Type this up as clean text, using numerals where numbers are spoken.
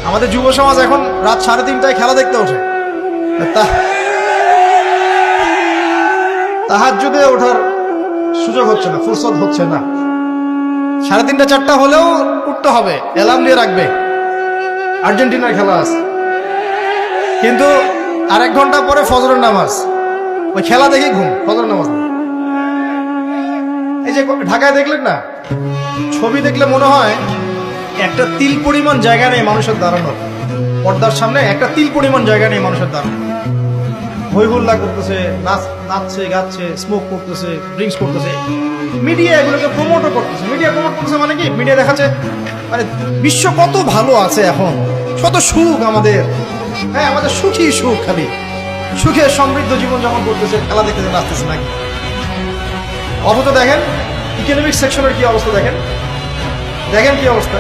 আমাদের যুব সমাজ এখন রাত 3:30টায় খেলা দেখতে ওঠে, তাহাজ্জুদে ওঠার সুযোগ হচ্ছে না, ফুরসত হচ্ছে না। 3:30 4টা হলেও উঠতে হবে, অ্যালার্ম দিয়ে রাখবে, আর্জেন্টিনার খেলা আছে। কিন্তু আর 1 ঘন্টা পরে ফজরের নামাজ, ওই খেলা দেখে ঘুম, ফজরের নামাজ না। এই যে ঢাকায় দেখলেন না, ছবি দেখলে মনে হয় একটা তিল পরিমাণ জায়গা নেই মানুষের দাঁড়ানোর, পর্দার সামনে একটা তিল পরিমাণ জায়গা নেই মানুষের দাঁড়ানো। হই হুল্লা করতেছে, নাচছে গাচ্ছে, স্মোক করতেছে, ড্রিঙ্কস করতেছে। মিডিয়া এগুলোকে প্রমোটও করতেছে। মিডিয়া প্রমোট করতেছে মানে কি, মিডিয়া দেখাচ্ছে মানে বিশ্ব কত ভালো আছে, এখন কত সুখ আমাদের, হ্যাঁ আমাদের সুখী সুখ, খালি সুখে সমৃদ্ধ জীবন যাপন করতেছে, খেলা দেখতেছে, নাচতেছে নাকি। অথচ দেখেন ইকোনমিক সেকশনের কি অবস্থা, দেখেন কি অবস্থা।